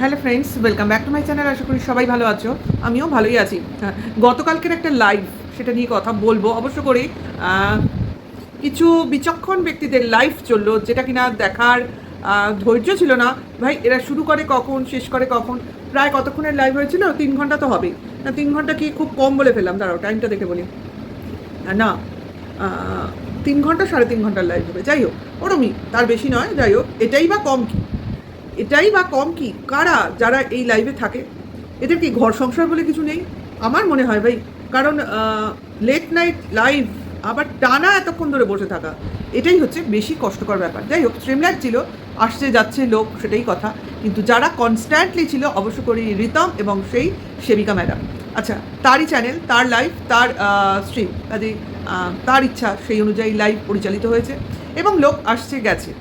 Hello friends, welcome back to my channel. আশা করি সবাই ভালো আছো, আমিও ভালোই আছি। গতকালকের একটা লাইভ, সেটা নিয়ে কথা বলবো অবশ্য করে। কিছু বিচক্ষণ ব্যক্তিদের লাইভ চললো, যেটা কিনা দেখার ধৈর্য ছিল না। ভাই, এরা শুরু করে কখন, শেষ করে কখন? প্রায় কতক্ষণের লাইভ হয়েছিল? 3 ঘন্টা তো হবেই না। 3 ঘন্টা কি খুব কম বলে ফেললাম? দাঁড়াও, টাইমটা দেখে বলি। না, 3 ঘন্টা 3.5 ঘন্টার লাইভ হবে। যাই হোক, ওরমই, তার বেশি নয়। যাই হোক, এটাই বা কম কি? কারা যারা এই লাইভে থাকে, এদের কি ঘর সংসার বলে কিছু নেই? আমার মনে হয় ভাই, কারণ লেট নাইট লাইভ, আবার টানা এতক্ষণ ধরে বসে থাকা, এটাই হচ্ছে বেশি কষ্টকর ব্যাপার। যাই হোক, স্ট্রিমলাইট ছিল, আসছে যাচ্ছে লোক, সেটাই কথা। কিন্তু যারা কনস্ট্যান্টলি ছিল অবশ্য করে রিতম এবং সেই সেবিকা ম্যাডাম। আচ্ছা, তারই চ্যানেল, তার লাইভ, তার স্ট্রিম, কাজে তার ইচ্ছা সেই অনুযায়ী লাইভ পরিচালিত হয়েছে এবং লোক আসছে গেছে।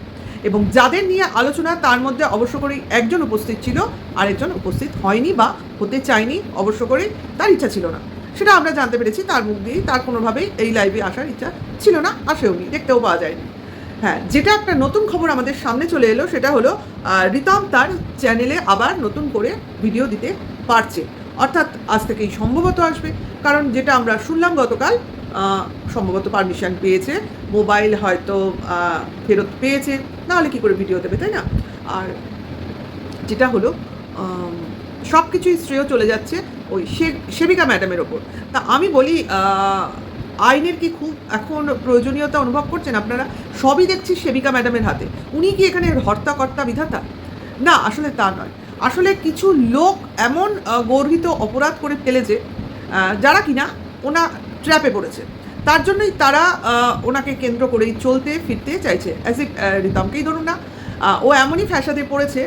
এবং যাদের নিয়ে আলোচনা, তার মধ্যে অবশ্য করেই একজন উপস্থিত ছিল, আরেকজন উপস্থিত হয়নি বা হতে চায়নি। অবশ্য করে তার ইচ্ছা ছিল না, সেটা আমরা জানতে পেরেছি তার মুখ দিয়েই। তার কোনোভাবেই এই লাইভে আসার ইচ্ছা ছিল না, আসেওনি, দেখতেও পাওয়া যায়নি। হ্যাঁ, যেটা একটা নতুন খবর আমাদের সামনে চলে এলো, সেটা হলো রিতম তার চ্যানেলে আবার নতুন করে ভিডিও দিতে পারছে, অর্থাৎ আজ থেকেই সম্ভবত আসবে। কারণ যেটা আমরা শুনলাম গতকাল, সম্ভবত পারমিশন পেয়েছে, মোবাইল হয়তো ফেরত পেয়েছে, নাহলে কী করে ভিডিও দেবে, তাই না? আর যেটা হলো, সব কিছুই শ্রেয় চলে যাচ্ছে ওই সেবিকা ম্যাডামের ওপর। তা আমি বলি, আইনের কি খুব এখন প্রয়োজনীয়তা অনুভব করছেন আপনারা? সবই দেখছি সেবিকা ম্যাডামের হাতে। উনি কি এখানে হর্তাকর্তা বিধাতা? না, আসলে তা নয়। আসলে কিছু লোক এমন গর্হিত অপরাধ করে ফেলেছে, যারা কিনা ওনা ট্র্যাপে পড়েছে। তার জন্যই তারা ওনাকে কেন্দ্র করেই চলতে ফিরতে চাইছে। অ্যাজ ইফ রিতমকেই ধরুন না, ও এমনই ফ্যাসাদে পড়েছে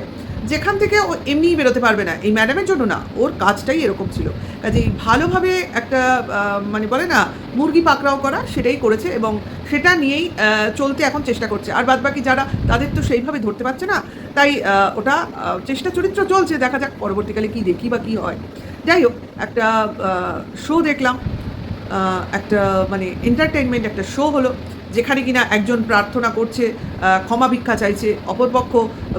যেখান থেকে ও এমনিই বেরোতে পারবে না। এই ম্যাডামের জন্য না, ওর কাজটাই এরকম ছিল। কাজেই ভালোভাবে একটা মানে বলে না, মুরগি পাকড়াও করা, সেটাই করেছে এবং সেটা নিয়েই চলতে এখন চেষ্টা করছে। আর বাদবাকি যারা, তাদের তো সেইভাবে ধরতে পারছে না, তাই ওটা চেষ্টা চরিত্র চলছে। দেখা যাক পরবর্তীকালে কী দেখি বা কী হয়। যাই হোক, একটা শো দেখলাম, একটা মানে এন্টারটেনমেন্ট একটা শো হলো, যেখানে কিনা একজন প্রার্থনা করছে, ক্ষমা ভিক্ষা চাইছে, অপরপক্ষ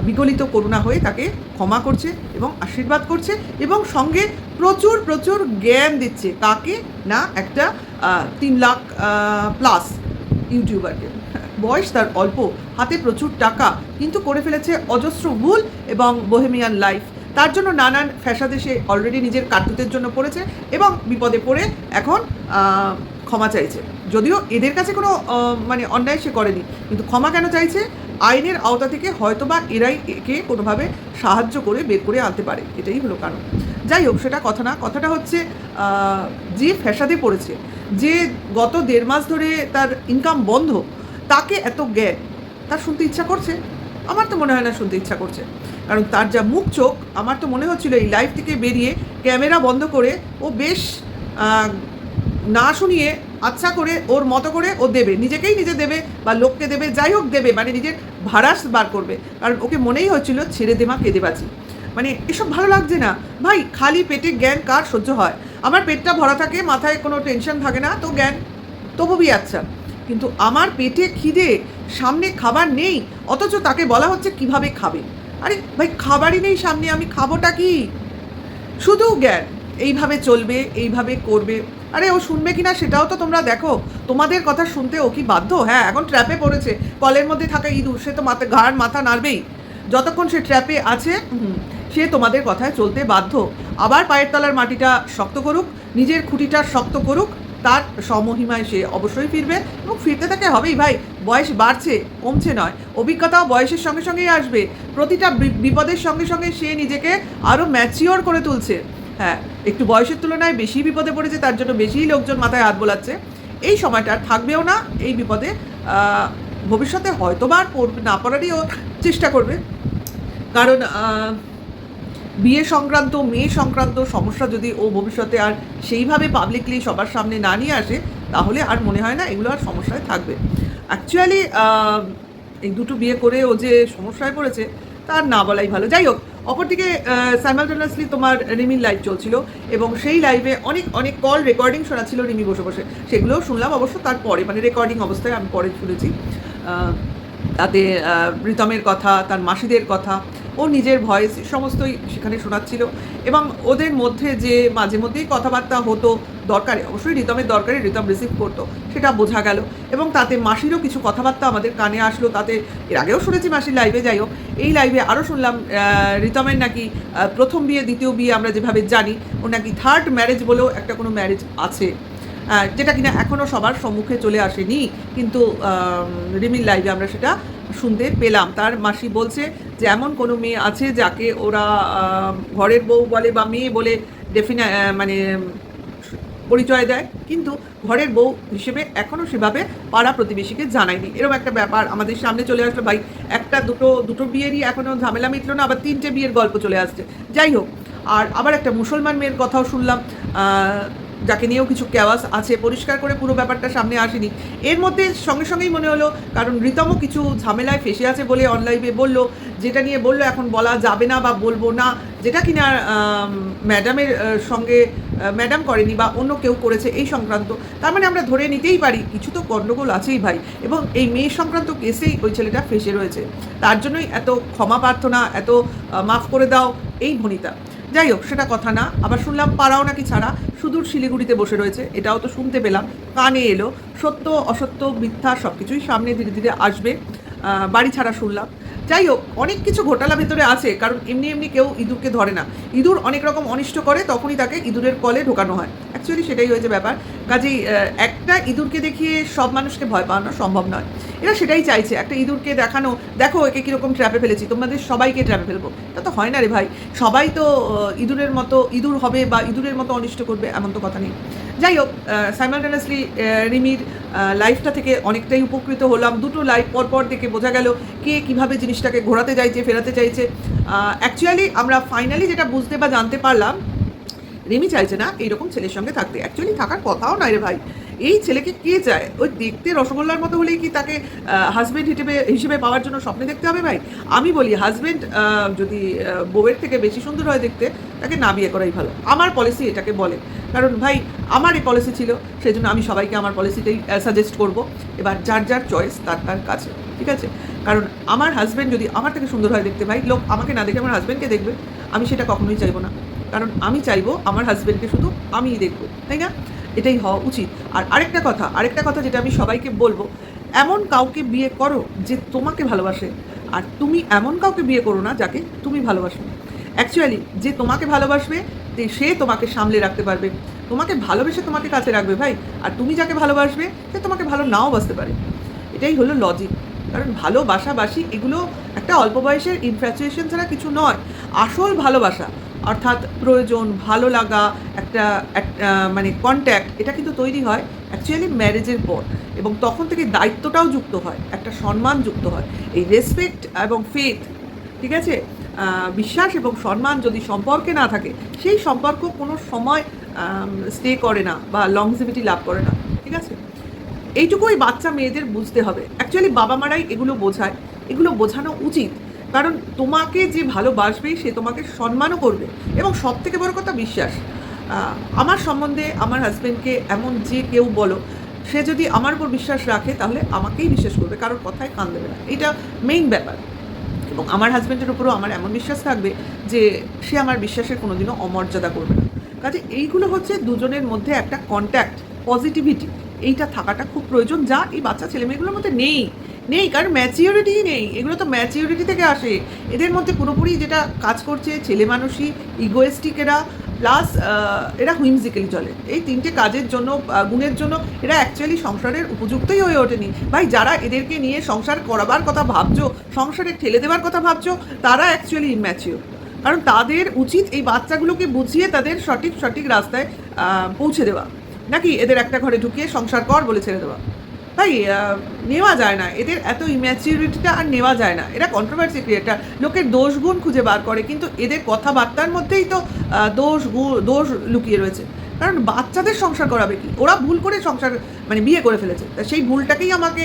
বিগলিত করুণা হয়ে তাকে ক্ষমা করছে এবং আশীর্বাদ করছে এবং সঙ্গে প্রচুর প্রচুর জ্ঞান দিচ্ছে। কাকে না? একটা 3 লাখ প্লাস ইউটিউবারকে। বয়স তার অল্প, হাতে প্রচুর টাকা, কিন্তু করে ফেলেছে অজস্র ভুল এবং বোহেমিয়ান লাইফ। তার জন্য নানান ফ্যাসাদে সে অলরেডি নিজের কাটুতের জন্য পড়েছে এবং বিপদে পড়ে এখন ক্ষমা চাইছে। যদিও এদের কাছে কোনো মানে অন্যায় সে করেনি, কিন্তু ক্ষমা কেন চাইছে? আইনের আওতা থেকে হয়তোবা এরাই একে কোনোভাবে সাহায্য করে বের করে আনতে পারে, এটাই হলো কারণ। যাই হোক, সেটা কথা না, কথাটা হচ্ছে যে ফ্যাসাদে পড়েছে, যে গত 1.5 মাস ধরে তার ইনকাম বন্ধ, তাকে এত জ্ঞান, তার শুনতে ইচ্ছা করছে? আমার তো মনে হয় না শুনতে ইচ্ছা করছে। কারণ তার যা মুখ চোখ, আমার তো মনে হচ্ছিল এই লাইভ থেকে বেরিয়ে ক্যামেরা বন্ধ করে ও বেশ না শুনিয়ে আচ্ছা করে ওর মতো করে ও দেবে, নিজেকেই নিজে দেবে বা লোককে দেবে, যাই হোক দেবে, মানে নিজের ভাড়াস বার করবে। কারণ ওকে মনেই হচ্ছিল ছেড়ে দেমা কেঁদে বাঁচি। মানে এসব ভালো লাগছে না ভাই। খালি পেটে জ্ঞান কার সহ্য হয়? আমার পেটটা ভরা থাকে, মাথায় কোনো টেনশন থাকে না, তো জ্ঞান তবুই আচ্ছা। কিন্তু আমার পেটে খিদে, সামনে খাবার নেই, অথচ তাকে বলা হচ্ছে কিভাবে খাবে। আরে ভাই, খাবারই নেই সামনে, আমি খাবোটা কি? শুধু জ্ঞান, এইভাবে চলবে, এইভাবে করবে। আরে ও শুনবে কিনা সেটাও তো তোমরা দেখো। তোমাদের কথা শুনতে ও কি বাধ্য? হ্যাঁ, এখন ট্র্যাপে পড়েছে, কলের মধ্যে থাকা ইঁদুর, সে তো মাথা নাড়বেই। যতক্ষণ সে ট্র্যাপে আছে, সে তোমাদের কথায় চলতে বাধ্য। আবার পায়ের তলার মাটিটা শক্ত করুক, নিজের খুঁটিটা শক্ত করুক, তার সমহিমায় সে অবশ্যই ফিরবে এবং ফিরতে থাকে হবেই ভাই। বয়স বাড়ছে, কমছে নয়, অভিজ্ঞতাও বয়সের সঙ্গে সঙ্গেই আসবে। প্রতিটা বিপদের সঙ্গে সঙ্গে সে নিজেকে আরও ম্যাচিওর করে তুলছে। হ্যাঁ, একটু বয়সের তুলনায় বেশি বিপদে পড়েছে, তার জন্য বেশিই লোকজন মাথায় হাত বোলাচ্ছে। এই সময়টা আর থাকবেও না এই বিপদে। ভবিষ্যতে হয়তো বা আর পড়বে না, পড়ারই ও চেষ্টা করবে। কারণ বিয়ে সংক্রান্ত, মেয়ে সংক্রান্ত সমস্যা যদি ও ভবিষ্যতে আর সেইভাবে পাবলিকলি সবার সামনে না নিয়ে আসে, তাহলে আর মনে হয় না এগুলো আর সমস্যায় থাকবে। অ্যাকচুয়ালি এই দুটো বিয়ে করে ও যে সমস্যায় পড়েছে, তার না বলাই ভালো। যাই হোক, অপরদিকে সাইমালটেনিয়াসলি তোমার রিমির লাইভ চলছিল এবং সেই লাইভে অনেক অনেক কল রেকর্ডিং শোনাচ্ছিল রিমি বসে বসে। সেগুলোও শুনলাম অবশ্য তারপরে, মানে রেকর্ডিং অবস্থায় আমি পরে শুনেছি। তাতে প্রীতমের কথা, তার মাসিদের কথা, ও নিজের ভয়েস সমস্তই সেখানে শোনাচ্ছিল, এবং ওদের মধ্যে যে মাঝে মধ্যেই কথাবার্তা হতো দরকারে, অবশ্যই রিতমের দরকারে রিতম রিসিভ করতো, সেটা বোঝা গেল। এবং তাতে মাসিরও কিছু কথাবার্তা আমাদের কানে আসলো, তাতে এর আগেও শুনেছি মাসির লাইভে, যাই হোক এই লাইভে আরও শুনলাম রিতমের নাকি প্রথম বিয়ে দ্বিতীয় বিয়ে আমরা যেভাবে জানি, ও নাকি থার্ড ম্যারেজ বলেও একটা কোনো ম্যারেজ আছে, যেটা কিনা এখনও সবার সম্মুখে চলে আসেনি, কিন্তু রিমির লাইভে আমরা সেটা শুনতে পেলাম। তার মাসি বলছে যে এমন কোনো মেয়ে আছে যাকে ওরা ঘরের বউ বলে বা মেয়ে বলে মানে পরিচয় দেয়, কিন্তু ঘরের বউ হিসেবে এখনও সেভাবে পাড়া প্রতিবেশীকে জানায়নি। এরকম একটা ব্যাপার আমাদের সামনে চলে আসলো ভাই। একটা দুটো বিয়েরই এখনও ঝামেলা মিটলো না, আবার 3টে বিয়ের গল্প চলে আসছে। যাই হোক, আর আবার একটা মুসলমান মেয়ের কথাও শুনলাম, যাকে নিয়েও কিছু ক্যাওয়াস আছে, পরিষ্কার করে পুরো ব্যাপারটা সামনে আসেনি। এর মধ্যে সঙ্গে সঙ্গেই মনে হলো, কারণ রিতমও কিছু ঝামেলায় ফেসে আছে বলে অনলাইনে বললো, যেটা নিয়ে বললো এখন বলা যাবে না বা বলবো না, যেটা কিনা ম্যাডামের সঙ্গে ম্যাডাম করেনি বা অন্য কেউ করেছে এই সংক্রান্ত। তার মানে আমরা ধরে নিতেই পারি কিছু তো গণ্ডগোল আছেই ভাই, এবং এই মেয়ে সংক্রান্ত কেসেই ওই ছেলেটা ফেসে রয়েছে। তার জন্যই এত ক্ষমা প্রার্থনা, এত মাফ করে দাও এই ভনিতা। যাই হোক, সেটা কথা না। আবার শুনলাম পাড়াও নাকি ছাড়া সুদূর শিলিগুড়িতে বসে রয়েছে, এটাও তো শুনতে পেলাম, কানে এলো। সত্য অসত্য মিথ্যা সব কিছুই সামনে ধীরে ধীরে আসবে। বাড়ি ছাড়া শুনলাম। যাই হোক, অনেক কিছু ঘোটালা ভেতরে আছে, কারণ এমনি এমনি কেউ ইঁদুরকে ধরে না। ইঁদুর অনেক রকম অনিষ্ট করে, তখনই তাকে ইঁদুরের কলে ঢোকানো হয়। অ্যাকচুয়ালি সেটাই হয়েছে ব্যাপার। কাজেই একটা ইঁদুরকে দেখিয়ে সব মানুষকে ভয় পাওয়ানো সম্ভব নয়। এরা সেটাই চাইছে, একটা ইঁদুরকে দেখানো, দেখো একে কীরকম ট্র্যাপে ফেলেছি, তোমাদের সবাইকে ট্র্যাপে ফেলবো। তা তো হয় না রে ভাই, সবাই তো ইঁদুরের মতো ইঁদুর হবে বা ইঁদুরের মতো অনিষ্ট করবে এমন তো কথা নেই। যাই হোক, সাইমালটেনিয়াসলি রিমির লাইফটা থেকে অনেকটাই উপকৃত হলাম। দুটো লাইভ পরপর দেখে বোঝা গেল কে কীভাবে জিনিসটাকে ঘোরাতে চাইছে, ফেরাতে চাইছে। অ্যাকচুয়ালি আমরা ফাইনালি যেটা বুঝতে বা জানতে পারলাম, রিমি চাইছে না এইরকম ছেলের সঙ্গে থাকতে। অ্যাকচুয়ালি থাকার কথাও নয় রে ভাই। এই ছেলেকে কে চায়? ওই দেখতে রসগোল্লার মতো হলেই কি তাকে হাজব্যান্ড হিসেবে পাওয়ার জন্য স্বপ্নে দেখতে হবে ভাই? আমি বলি হাজব্যান্ড যদি বউয়ের থেকে বেশি সুন্দর হয় দেখতে, তাকে না বিয়ে করাই ভালো। আমার পলিসি এটাকে বলে। কারণ ভাই আমার এই পলিসি ছিল, সেই জন্য আমি সবাইকে আমার পলিসিটাই সাজেস্ট করব। এবার যার যার চয়েস তার তার কাছে, ঠিক আছে? কারণ আমার হাজব্যান্ড যদি আমার থেকে সুন্দর হয় দেখতে, ভাই লোক আমাকে না দেখে আমার হাজব্যান্ডকে দেখবে, আমি সেটা কখনোই চাইবো না। কারণ আমি চাইবো আমার হাজব্যান্ডকে শুধু আমিই দেখবো, তাই না? এটাই হওয়া উচিত। আর আরেকটা কথা যেটা আমি সবাইকে বলবো, এমন কাউকে বিয়ে করো যে তোমাকে ভালোবাসে, আর তুমি এমন কাউকে বিয়ে করো না যাকে তুমি ভালোবাসো। অ্যাকচুয়ালি যে তোমাকে ভালোবাসবে সে তোমাকে সামলে রাখতে পারবে, তোমাকে ভালোবেসে তোমাকে কাছে রাখবে ভাই। আর তুমি যাকে ভালোবাসবে সে তোমাকে ভালো নাও বাসতে পারে। এটাই হলো লজিক। কারণ ভালোবাসাবাসি এগুলো একটা অল্প বয়সের ইনফ্যাচুয়েশন ছাড়া কিছু নয়। আসল ভালোবাসা অর্থাৎ প্রয়োজন, ভালো লাগা, একটা মানে কন্ট্যাক্ট, এটা কিন্তু তৈরি হয় অ্যাকচুয়ালি ম্যারেজের পর, এবং তখন থেকে দায়িত্বটাও যুক্ত হয়, একটা সম্মান যুক্ত হয়। এই রেসপেক্ট এবং ফেথ, ঠিক আছে, বিশ্বাস এবং সম্মান যদি সম্পর্কে না থাকে, সেই সম্পর্ক কোনো সময় স্টে করে না বা লংজিভিটি লাভ করে না, ঠিক আছে? এইটুকুই বাচ্চা মেয়েদের বুঝতে হবে। অ্যাকচুয়ালি বাবা মারাই এগুলো বোঝায়, এগুলো বোঝানো উচিত। কারণ তোমাকে যে ভালোবাসবে সে তোমাকে সম্মানও করবে, এবং সব থেকে বড় কথা বিশ্বাস। আমার সম্বন্ধে আমার হাজব্যান্ডকে এমন যে কেউ বলো, সে যদি আমার উপর বিশ্বাস রাখে তাহলে আমাকেই বিশ্বাস করবে, কারোর কথায় কান দেবে না। এটা মেইন ব্যাপার। এবং আমার হাজব্যান্ডের উপরও আমার এমন বিশ্বাস থাকবে যে সে আমার বিশ্বাসের কোনোদিনও অমর্যাদা করবে না। কাজে এইগুলো হচ্ছে দুজনের মধ্যে একটা কন্ট্যাক্ট, পজিটিভিটি, এইটা থাকাটা খুব প্রয়োজন, যা এই বাচ্চা ছেলেমেয়েগুলোর মধ্যে নেই। কারণ ম্যাচিওরিটিই নেই। এগুলো তো ম্যাচিওরিটি থেকে আসে। এদের মধ্যে পুরোপুরি যেটা কাজ করছে, ছেলে মানুষই, ইগোয়েস্টিক এরা, প্লাস এরা হুইমজিক্যালি চলে। এই তিনটে কাজের জন্য, গুণের জন্য এরা অ্যাকচুয়ালি সংসারের উপযুক্তই হয়ে ওঠেনি ভাই। যারা এদেরকে নিয়ে সংসার করাবার কথা ভাবছো, সংসারে ঠেলে দেওয়ার কথা ভাবছো, তারা অ্যাকচুয়ালি ইম্যাচিওর। কারণ তাদের উচিত এই বাচ্চাগুলোকে বুঝিয়ে তাদের সঠিক রাস্তায় পৌঁছে দেওয়া, নাকি এদের একটা ঘরে ঢুকিয়ে সংসার কর বলে ছেড়ে দেওয়া। ভাই নেওয়া যায় না, এদের এত ইম্যাচিউরিটিটা আর নেওয়া যায় না। এরা কন্ট্রোভার্সি ক্রিয়েটার, লোকের দোষ গুণ খুঁজে বার করে, কিন্তু এদের কথাবার্তার মধ্যেই তো দোষ লুকিয়ে রয়েছে। কারণ বাচ্চাদের সংসার করাবে কি? ওরা ভুল করে সংসার মানে বিয়ে করে ফেলেছে, তা সেই ভুলটাকেই আমাকে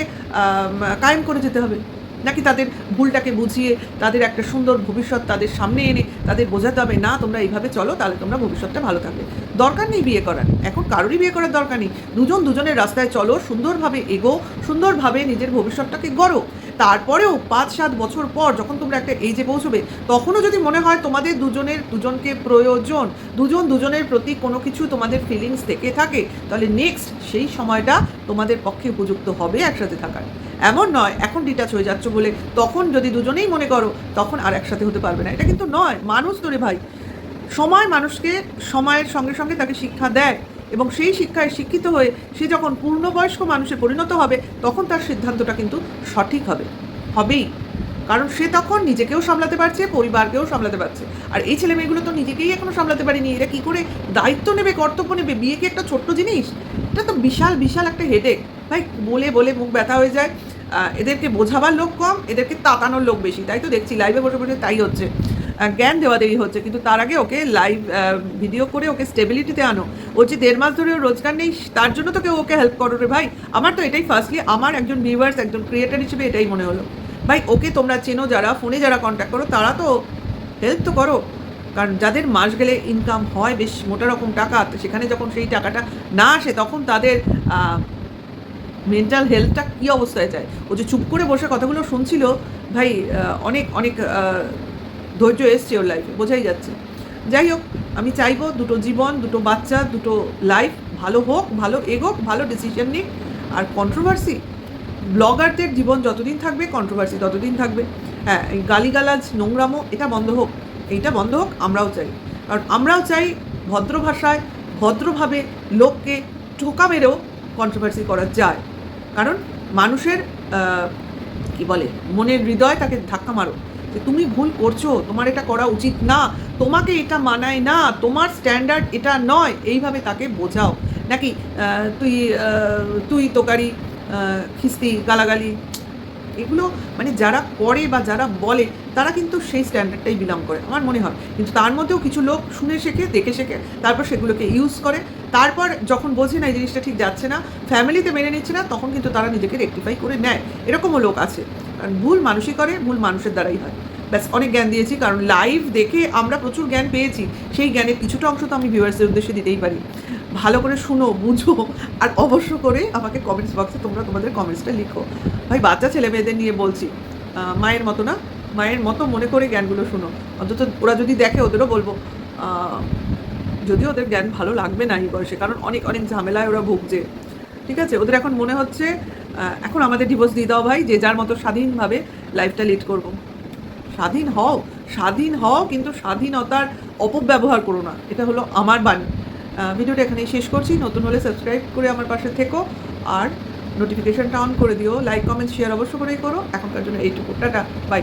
কায়েম করে যেতে হবে, নাকি তাদের ভুলটাকে বুঝিয়ে তাদের একটা সুন্দর ভবিষ্যৎ তাদের সামনে এনে তাদের বোঝাতে হবে, না তোমরা এইভাবে চলো তাহলে তোমরা ভবিষ্যৎটা ভালো থাকবে। দরকার নেই বিয়ে করার, এখন কারোরই বিয়ে করার দরকার নেই। দুজনের রাস্তায় চলো, সুন্দরভাবে এগো, সুন্দরভাবে নিজের ভবিষ্যৎটাকে গড়ো। তারপরেও 5-7 বছর পর যখন তোমরা একটা এইজে পৌঁছবে, তখনও যদি মনে হয় তোমাদের দুজনকে প্রয়োজন, দুজনের প্রতি কোনো কিছু তোমাদের ফিলিংস থেকে থাকে, তাহলে নেক্সট সেই সময়টা তোমাদের পক্ষে উপযুক্ত হবে একসাথে থাকার। এমন নয় এখন ডিটাচ হয়ে যাচ্ছ বলে তখন যদি দুজনেই মনে করো তখন আর একসাথে হতে পারবে না, এটা কিন্তু নয়। মানুষ তো রে ভাই, সময় মানুষকে সময়ের সঙ্গে সঙ্গে তাকে শিক্ষা দেয়, এবং সেই শিক্ষায় শিক্ষিত হয়ে সে যখন পূর্ণবয়স্ক মানুষে পরিণত হবে তখন তার সিদ্ধান্তটা কিন্তু সঠিক হবেই। কারণ সে তখন নিজেকেও সামলাতে পারছে, পরিবারকেও সামলাতে পারছে। আর এই ছেলে মেয়েগুলো তো নিজেকেই এখনো সামলাতে পারেনি, এরা কী করে দায়িত্ব নেবে, কর্তব্য নেবে? বিয়ে কি একটা ছোট্ট জিনিস? এটা তো বিশাল বিশাল একটা হেডেক ভাই। বলে বলে মুখ ব্যথা হয়ে যায়। এদেরকে বোঝাবার লোক কম, এদেরকে তাতানোর লোক বেশি। তাই তো দেখছি লাইভে বসে বসে তাই হচ্ছে, জ্ঞান দেওয়া দেরি হচ্ছে। কিন্তু তার আগে ওকে লাইভ ভিডিও করে ওকে স্টেবিলিটিতে আনো। ওর যে 1.5 মাস ধরে রোজগার নেই, তার জন্য তো কেউ ওকে হেল্প করো রে ভাই। আমার তো এটাই ফার্স্টলি, আমার একজন ভিউয়ার্স, একজন ক্রিয়েটার হিসেবে এটাই মনে হলো ভাই। ওকে তোমরা চেনো যারা, ফোনে যারা কন্ট্যাক্ট করো, তারা তো হেল্প তো করো। কারণ যাদের মাস গেলে ইনকাম হয় বেশ মোটা রকম টাকা, সেখানে যখন সেই টাকাটা না আসে তখন তাদের মেন্টাল হেলথটা কী অবস্থায় যায়। ও যে চুপ করে বসে কথাগুলো শুনছিল ভাই, অনেক অনেক ধৈর্য এসছে ওর লাইফে, বোঝাই যাচ্ছে। যাই হোক, আমি চাইবো দুটো জীবন, দুটো বাচ্চা, দুটো লাইফ ভালো হোক, ভালো এগোক, ভালো ডিসিশন নিক। আর কন্ট্রোভার্সি, ব্লগারদের জীবন যতদিন থাকবে কন্ট্রোভার্সি ততদিন থাকবে। হ্যাঁ, এই গালিগালাজ, নোংরামো, এটা বন্ধ হোক, এইটা বন্ধ হোক। আমরাও চাই, কারণ আমরাও চাই ভদ্র ভাষায়, ভদ্রভাবে লোককে ঠোকা মেরেও কন্ট্রোভার্সি করা যায়। কারণ মানুষের কি বলে, মনের হৃদয়, তাকে ধাক্কা মারো যে তুমি ভুল করছো, তোমার এটা করা উচিত না, তোমাকে এটা মানায় না, তোমার স্ট্যান্ডার্ড এটা নয়, এইভাবে তাকে বোঝাও। নাকি তুই তোকারি, খিস্তি, গালাগালি, এগুলো মানে যারা করে বা যারা বলে তারা কিন্তু সেই স্ট্যান্ডার্ডটাই বিলং করে আমার মনে হয়। কিন্তু তার মধ্যেও কিছু লোক শুনে শেখে, দেখে শেখে, তারপর সেগুলোকে ইউজ করে। তারপর যখন বোঝে না এই জিনিসটা ঠিক যাচ্ছে না, ফ্যামিলিতে মেনে নিচ্ছে না, তখন কিন্তু তারা নিজেকে রেকটিফাই করে নেয়। এরকমও লোক আছে। কারণ ভুল মানুষই করে, ভুল মানুষের দ্বারাই হয়। ব্যাস, অনেক জ্ঞান দিয়েছি, কারণ লাইভ দেখে আমরা প্রচুর জ্ঞান পেয়েছি। সেই জ্ঞানের কিছুটা অংশ তো আমি ভিউয়ার্সদের উদ্দেশ্যে দিতেই পারি। ভালো করে শুনো, বুঝো, আর অবশ্য করে আমাকে কমেন্টস বক্সে তোমরা তোমাদের কমেন্টসটা লিখো। ভাই, বাচ্চা ছেলে মেয়েদের নিয়ে বলছি, মায়ের মতো না, মায়ের মতো মনে করে জ্ঞানগুলো শোনো। অন্তত ওরা যদি দেখে ওদেরও বলবো, যদিও ওদের জ্ঞান ভালো লাগবে না এই বয়সে, কারণ অনেক অনেক ঝামেলায় ওরা ভুগছে। ঠিক আছে, ওদের এখন মনে হচ্ছে এখন আমাদের ডিভোর্স দিয়ে দাও ভাই, যে যার মতো স্বাধীনভাবে লাইফটা লিড করব। স্বাধীন হও, কিন্তু স্বাধীনতার অপব্যবহার করো না, এটা হলো আমার বাণী। ভিডিওটা এখানেই শেষ করছি। নতুন হলে সাবস্ক্রাইব করে আমার পাশে থেকো, আর নোটিফিকেশনটা অন করে দিও। লাইক, কমেন্ট, শেয়ার অবশ্য করেই করো। এখনকার জন্য এইটুকু, টাটা, বাই।